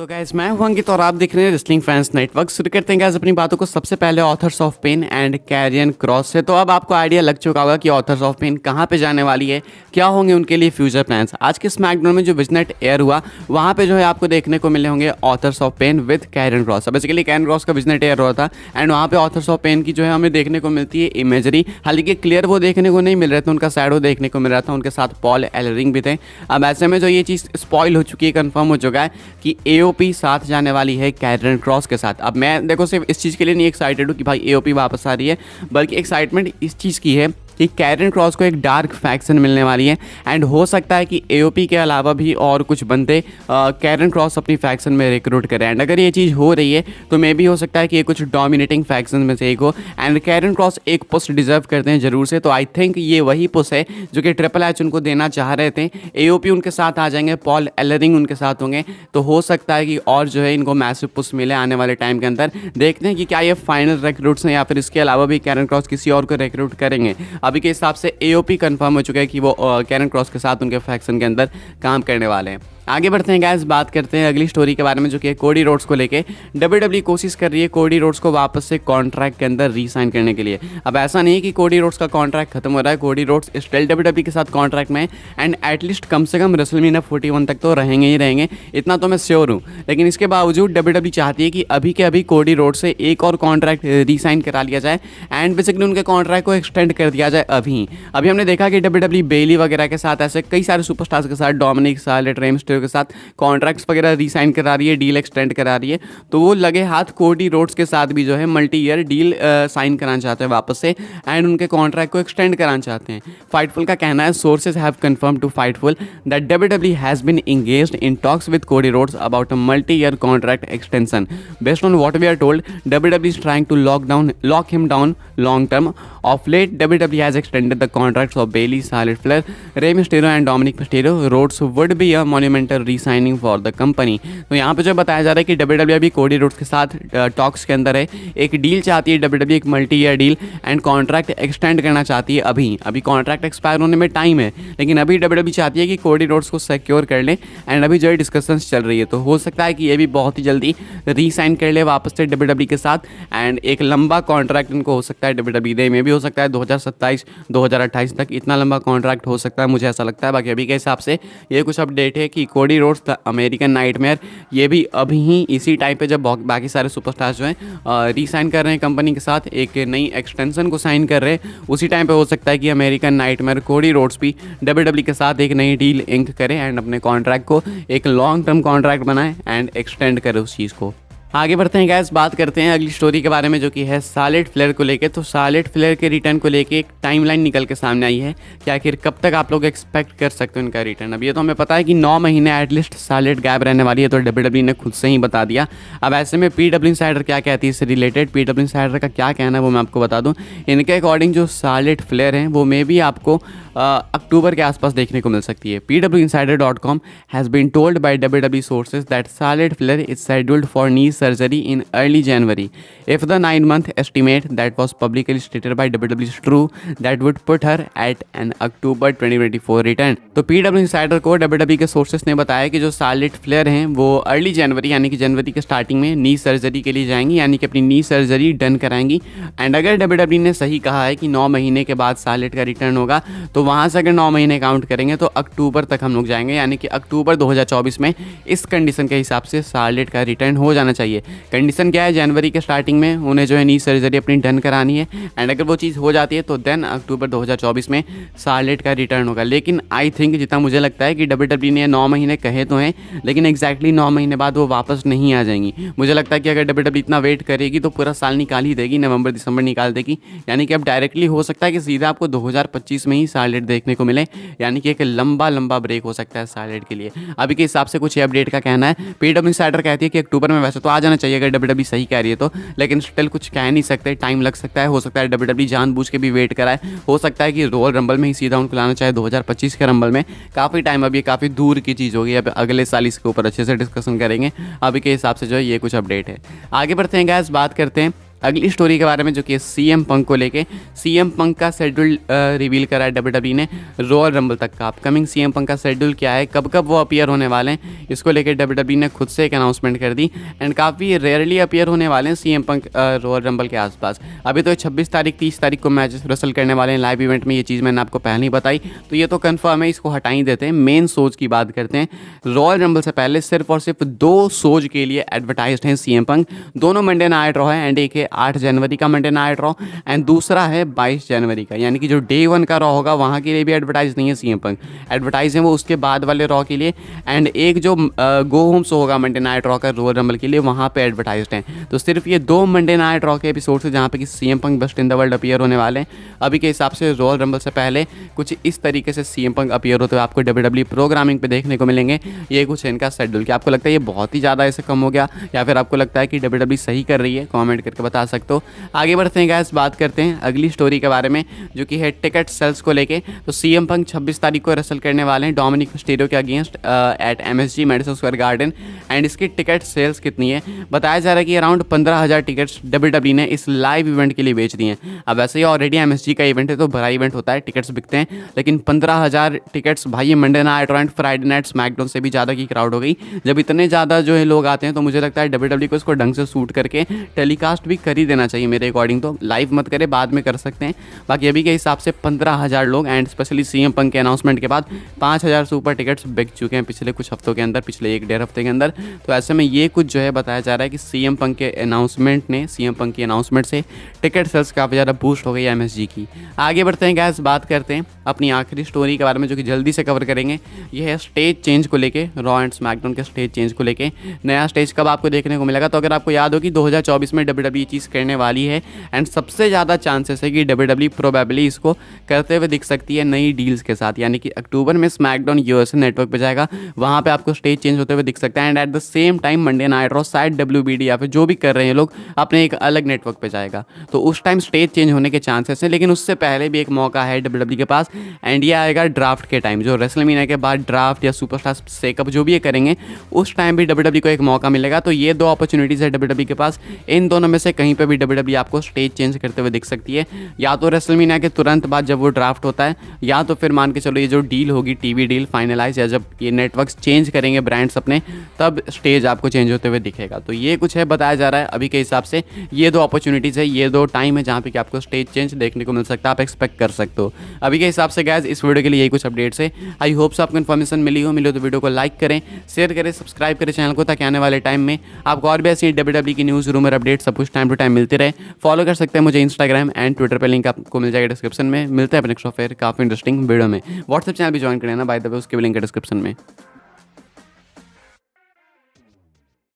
तो गाइस मैं हूं अंकित और आप देख रहे हैं रेसलिंग फैंस नेटवर्क। शुरू करते हैं गाइस अपनी बातों को सबसे पहले authors of pain and Karrion Kross से। तो अब आपको आइडिया लग चुका होगा कि ऑथर्स ऑफ पेन कहां पे जाने वाली है, क्या होंगे उनके लिए फ्यूचर प्लान्स। आज के स्मैकडाउन में जो विजनेट एयर हुआ वहां पे जो है आपको देखने को मिले होंगे authors of pain with Karrion Kross. Basically Karrion Kross का विजनेट एयर हुआ था एंड वहाँ पे ऑथर्स ऑफ पेन की जो है हमें देखने को मिलती है इमेजरी। हालांकि क्लियर वो देखने को नहीं मिल रहे थे, उनका शैडो देखने को मिल रहा था, उनके साथ पॉल एलरिंग भी थे। अब ऐसे में जो ये चीज़ स्पॉइल हो चुकी है, कंफर्म हो चुका है कि एओपी साथ जाने वाली है कैरियन क्रॉस के साथ। अब मैं देखो सिर्फ इस चीज़ के लिए नहीं एक्साइटेड हूँ कि भाई एओपी वापस आ रही है, बल्कि एक्साइटमेंट इस चीज़ की है कि कैरियन क्रॉस को एक डार्क फैक्शन मिलने वाली है एंड हो सकता है कि एओपी के अलावा भी और कुछ बंदे कैरियन क्रॉस अपनी फैक्शन में रिक्रूट करें। एंड अगर ये चीज़ हो रही है तो मे भी हो सकता है कि ये कुछ डोमिनेटिंग फैक्शन में से एक हो एंड कैरियन क्रॉस एक पुश डिजर्व करते हैं ज़रूर से। तो आई थिंक ये वही पुश है जो कि ट्रिपल एच उनको देना चाह रहे थे। एओपी उनके साथ आ जाएंगे, पॉल एलरिंग उनके साथ होंगे, तो हो सकता है कि और जो है इनको मैसिव पुश मिले आने वाले टाइम के अंदर। देखते हैं कि क्या ये फाइनल रिक्रूट्स हैं या फिर इसके अलावा भी कैरियन क्रॉस किसी और को रिक्रूट करेंगे। अभी के हिसाब से एओपी कंफर्म हो चुका है कि वो कैरियन क्रॉस के साथ उनके फैक्शन के अंदर काम करने वाले हैं। आगे बढ़ते हैं गाइस, बात करते हैं अगली स्टोरी के बारे में जो कि कोडी रोड्स को लेके डब्ल्यूडब्ल्यूई कोशिश कर रही है कोडी रोड्स को वापस से कॉन्ट्रैक्ट के अंदर रीसाइन करने के लिए। अब ऐसा नहीं है कि कोडी रोड्स का कॉन्ट्रैक्ट खत्म हो रहा है, कोडी रोड्स स्टिल डब्ल्यूडब्ल्यूई के साथ कॉन्ट्रैक्ट में एंड एटलीस्ट कम से कम रेसलमेनिया 41 तक तो रहेंगे ही रहेंगे, इतना तो मैं श्योर हूँ। लेकिन इसके बावजूद डब्ल्यूडब्ल्यूई चाहती है कि अभी के अभी कोडी रोड्स से एक और कॉन्ट्रैक्ट रीसाइन करा लिया जाए एंड बेसिकली उनके कॉन्ट्रैक्ट को एक्सटेंड कर दिया जाए। अभी हमने देखा कि डब्ल्यूडब्ल्यूई बेली वगैरह के साथ, ऐसे कई सारे सुपरस्टार्स के साथ, डोमिनिक, शार्लेट, रे मिस्टेरियो के साथ कॉन्ट्रैक्ट्स वगैरह रीसाइन करा रही है, डील एक्सटेंड करा रही है। तो वो लगे हाथ कोडी रोड्स के साथ भी जो है मल्टी ईयर डील साइन कराना चाहते हैं वापस से एंड उनके कॉन्ट्रैक्ट को एक्सटेंड कराना चाहते हैं। फाइटफुल का कहना है, sources have confirm to Fightful that WWE has been engaged in talks with Cody Rhodes about a multi year contract extension. Based on what we are told, WWE is trying to lock him down long term. Of late, WWE has extended the contracts of Bayley, Charlotte Flair, Rey Mysterio and Dominic Mysterio. Rhodes would be a monumental re-signing for the company. तो यहाँ पे जो बताया जा रहा है कि WWE अभी कोडी रोड्स के साथ टॉक्स के अंदर है, एक डील चाहती है WWE, एक multi year deal and contract extend करना चाहती है। अभी कॉन्ट्रैक्ट एक्सपायर होने में टाइम है, लेकिन अभी WWE चाहती है कि कोडी रोड्स को सिक्योर कर ले एंड अभी जो डिस्कशंस चल रही है। तो हो सकता है कि ये भी बहुत ही जल्दी री-साइन कर ले वापस से WWE के साथ एंड एक लंबा कॉन्ट्रैक्ट इनको हो सकता है WWE दे में भी हो सकता है 2027-2028 तक, इतना लंबा कॉन्ट्रैक्ट हो सकता है, मुझे ऐसा लगता है। बाकी अभी के हिसाब से ये कुछ अपडेट है कि Cody Rhodes the American nightmare ये भी अभी ही इसी टाइम पे जब बाकी सारे सुपरस्टार्स जो हैं री-साइन कर रहे हैं कंपनी के साथ, एक नई एक्सटेंशन को साइन कर रहे हैं, उसी टाइम पे हो सकता है कि अमेरिकन नाइटमेयर कोडी रोड्स भी WWE के साथ एक नई डील इंक करे एंड अपने कॉन्ट्रैक्ट को एक लॉन्ग टर्म कॉन्ट्रैक्ट बनाए एंड एक्सटेंड करे उस चीज़ को। आगे बढ़ते हैं गैस, बात करते हैं अगली स्टोरी के बारे में जो कि है शार्लेट फ्लेयर को लेके। तो शार्लेट फ्लेयर के रिटर्न को लेके एक टाइमलाइन निकल के सामने आई है कि आखिर कब तक आप लोग एक्सपेक्ट कर सकते हो इनका रिटर्न। अब ये तो हमें पता है कि 9 महीने एटलीस्ट शार्लेट गैप रहने वाली है, तो डब्ल्यूडब्ल्यूई ने खुद से ही बता दिया। अब ऐसे में पीडब्ल्यू इनसाइडर क्या कहती है इससे रिलेटेड, पीडब्ल्यू इनसाइडर का क्या कहना है वो मैं आपको बता दूँ। इनके अकॉर्डिंग जो शार्लेट फ्लेयर हैं वो मे भी आपको अक्टूबर के आसपास देखने को मिल सकती है। pwinsider.com has been told by WWE sources that Charlotte Flair is scheduled for knee surgery in early January. If the 9-month estimate that was publicly stated by WWE is true, that would put her at an October 2024 return. तो PW Insider को WWE के sources ने बताया कि जो Charlotte Flair हैं वो early January यानी कि जनवरी के स्टार्टिंग में नी सर्जरी के लिए जाएंगी, यानी कि अपनी नी सर्जरी डन कराएंगी। एंड अगर WWE ने सही कहा है कि 9 महीने के बाद शार्लेट का रिटर्न होगा, तो वहाँ से अगर 9 महीने काउंट करेंगे तो अक्टूबर तक हम लोग जाएंगे, यानी कि अक्टूबर 2024 में इस कंडीशन के हिसाब से शार्लेट का रिटर्न हो जाना चाहिए। कंडीशन क्या है, जनवरी के स्टार्टिंग में उन्हें जो है नी सर्जरी अपनी डन करानी है एंड अगर वो चीज़ हो जाती है तो देन अक्टूबर 2024 में शार्लेट का रिटर्न होगा। लेकिन आई थिंक जितना मुझे लगता है कि WWE ने 9 महीने कहे तो हैं, लेकिन एग्जैक्टली 9 महीने बाद वो वापस नहीं आ जाएंगी। मुझे लगता है कि अगर WWE इतना वेट करेगी तो पूरा साल निकाल ही देगी, नवंबर दिसंबर निकाल देगी, यानी कि अब डायरेक्टली हो सकता है कि सीधा आपको 2025 में ही शार्लेट देखने को मिले, यानी कि एक लंबा ब्रेक हो सकता है शार्लेट के लिए। अभी के हिसाब से कुछ अपडेट का कहना है। पीडब्ल्यू इनसाइडर कहती है कि अक्टूबर में वैसे तो आ जाना चाहिए अगर WWE सही कह रही है तो, लेकिन स्टिल कुछ कह नहीं सकते, टाइम लग सकता है। हो सकता है WWE जानबूझ के भी वेट कराए, हो सकता है कि रॉयल रंबल में ही सीधा उनको लाना चाहे 2025 के रंबल में। काफ़ी टाइम, अब ये काफ़ी दूर की चीज़ होगी, अब अगले साल इसके ऊपर अच्छे से डिस्कशन करेंगे। अभी के हिसाब से जो है ये कुछ अपडेट है। आगे बढ़ते हैं गैस, बात करते हैं अगली स्टोरी के बारे में जो कि सीएम पंक को लेके, सीएम पंक का शेड्यूल रिवील करा है डब्ल्यूडब्ल्यूई ने रॉयल रंबल तक का। अपकमिंग सीएम पंक का शेड्यूल क्या है, कब कब वो अपीयर होने वाले हैं, इसको लेके डब्ल्यूडब्ल्यूई ने खुद से एक अनाउंसमेंट कर दी। एंड काफ़ी रेयरली अपीयर होने वाले हैं सीएम पंक रॉयल रंबल के आसपास। अभी तो 26 तारीख 30 तारीख को मैचेस रसल करने वाले हैं लाइव इवेंट में, ये चीज़ मैंने आपको पहले ही बताई, तो ये तो कन्फर्म है, इसको हटा ही देते हैं। मेन शोज की बात करते हैं। रॉयल रंबल से पहले सिर्फ और सिर्फ 2 शोज के लिए एडवर्टाइज्ड हैं सीएम पंक। दोनों मंडे नाइट रॉ है, एंड एक है 8 जनवरी का मंडे नाइट रॉ, एंड दूसरा है 22 जनवरी का, यानी कि जो डे 1 का रॉ होगा वहाँ के लिए भी एडवर्टाइज नहीं है सीएम पंक। एडवर्टाइज है वो उसके बाद वाले रॉ के लिए, एंड एक जो गो होम शो होगा मंडे नाइट रॉ का रॉयल रंबल के लिए, वहाँ पे एडवर्टाइज्ड हैं। तो सिर्फ ये 2 मंडे नाइट रॉ के एपिसोड से जहाँ पे कि CM Punk best in the world appear होने वाले हैं। अभी के हिसाब से रॉयल रंबल से पहले कुछ इस तरीके से सीएम पंक अपीयर होते हुए आपको डब्ल्यूडब्ल्यूई प्रोग्रामिंग पे देखने को मिलेंगे। ये कुछ है इनका शेड्यूल। क्या आपको लगता है ये बहुत ही ज़्यादा ऐसे कम हो गया, या फिर आपको लगता है कि डब्ल्यूडब्ल्यूई सही कर रही है? कमेंट करके बता सकते हो। आगे बढ़ते हैं गाइस, बात करते हैं अगली स्टोरी के बारे में जो कि है टिकट सेल्स को लेके। तो सीएम पंक 26 तारीख को रसल करने वाले हैं डोमिनिक मिस्टीरियो के against at MSG Madison Square Garden. And इसकी टिकट सेल्स कितनी है, बताया जा रहा है कि अराउंड 15,000 टिकट्स डब्ल्यूडब्ल्यूई ने इस लाइव इवेंट के लिए बेच दिए हैं। अब वैसे ही ऑलरेडी एमएसजी का इवेंट है तो बड़ा इवेंट होता है, टिकट्स बिकते हैं, लेकिन 15,000 टिकट्स भाई, ये Monday night and Friday night SmackDown से भी ज़्यादा की क्राउड हो गई। जब इतने ज़्यादा जो है लोग आते हैं तो मुझे लगता है डब्ल्यूडब्ल्यूई को इसको ढंग से शूट करके टेलीकास्ट भी कर ही देना चाहिए मेरे अकॉर्डिंग। तो लाइव मत करे, बाद में कर सकते हैं। बाकी अभी के हिसाब से 15,000 लोग, एंड स्पेशली सीएम पंक के अनाउंसमेंट के बाद 5,000 से ऊपर टिकट्स बिक चुके हैं पिछले कुछ हफ्तों के अंदर, पिछले 1-1.5 हफ्ते के अंदर। तो ऐसे में ये कुछ जो है बताया जा रहा है कि सीएम पंक के अनाउंसमेंट ने, सीएम पंक की अनाउंसमेंट से टिकट सेल्स काफ़ी ज़्यादा बूस्ट हो गई है एमएसजी की। आगे बढ़ते हैं गैस, बात करते हैं अपनी आखिरी स्टोरी के बारे में जो कि जल्दी से कवर करेंगे। ये है स्टेज चेंज को लेके, रॉ एंड स्मैकडाउन के स्टेज चेंज को लेके। नया स्टेज कब आपको देखने को मिलेगा, तो अगर आपको याद हो कि 2024 में डब्ल्यूडब्ल्यूई चीज़ करने वाली है, एंड सबसे ज़्यादा चांसेस है कि डब्ल्यूडब्ल्यूई प्रोबेबली इसको करते हुए दिख सकती है नई डील्स के साथ, यानी कि अक्टूबर में स्मैकडाउन यूएसए नेटवर्क पे जाएगा, वहाँ पे आपको स्टेज चेंज होते हुए दिख सकता है। And at the same time Monday night raw शायद डब्ल्यूबीडी या फिर जो भी कर रहे हैं लोग अपने एक अलग नेटवर्क पे जाएगा, तो उस टाइम स्टेज चेंज होने के चांसेस हैं। लेकिन उससे पहले भी एक मौका है डब्ल्यूडब्ल्यूई के पास, एंड ये आएगा ड्राफ्ट के टाइम, जो रेसलमेनिया के बाद ड्राफ्ट या सुपरस्टार सेकअप जो भी ये करेंगे, उस टाइम भी डब्ल्यूडब्ल्यूई को एक मौका मिलेगा। तो ये 2 अपॉर्चुनिटीज़ है डब्ल्यूडब्ल्यूई के पास, इन दोनों में से कहीं पे भी डब्ल्यूडब्ल्यूई आपको स्टेज चेंज करते हुए दिख सकती है, या तो रेसलमेनिया के तुरंत बाद जब वो ड्राफ्ट होता है, या तो फिर मान के चलो ये जो डील होगी टीवी डील फाइनलाइज, या जब ये नेटवर्क्स चेंज करेंगे ब्रांड्स अपने, तब स्टेज आपको चेंज होते हुए दिखेगा। तो ये कुछ है बताया जा रहा है अभी के हिसाब से। ये 2 अपॉर्चुनिटीज़ है, ये 2 टाइम है जहाँ पे कि आपको स्टेज चेंज देखने को मिल सकता है, आप एक्सपेक्ट कर सकते हो अभी के हिसाब से। गाइस इस वीडियो के लिए यही कुछ अपडेट्स है। आई होप सो आपको इन्फॉर्मेशन मिली हो तो वीडियो को लाइक करें, शेयर करें, सब्सक्राइब करें चैनल को, ताकि आने वाले टाइम में आपको और भी ऐसी डब्ल्यूडब्ल्यूई की न्यूज़, रूमर, अपडेट सब कुछ टाइम टू टाइम मिलते रहे। फॉलो कर सकते हैं मुझे इंस्टाग्राम एंड ट्विटर पर, लिंक आपको मिल जाएगा डिस्क्रिप्शन में। मिलते हैं अपने नेक्स्ट काफ़ी इंटरेस्टिंग वीडियो में। व्हाट्सएप चैनल भी ज्वाइन करें ना बाय द वे, उसके भी लिंक है डिस्क्रिप्शन में।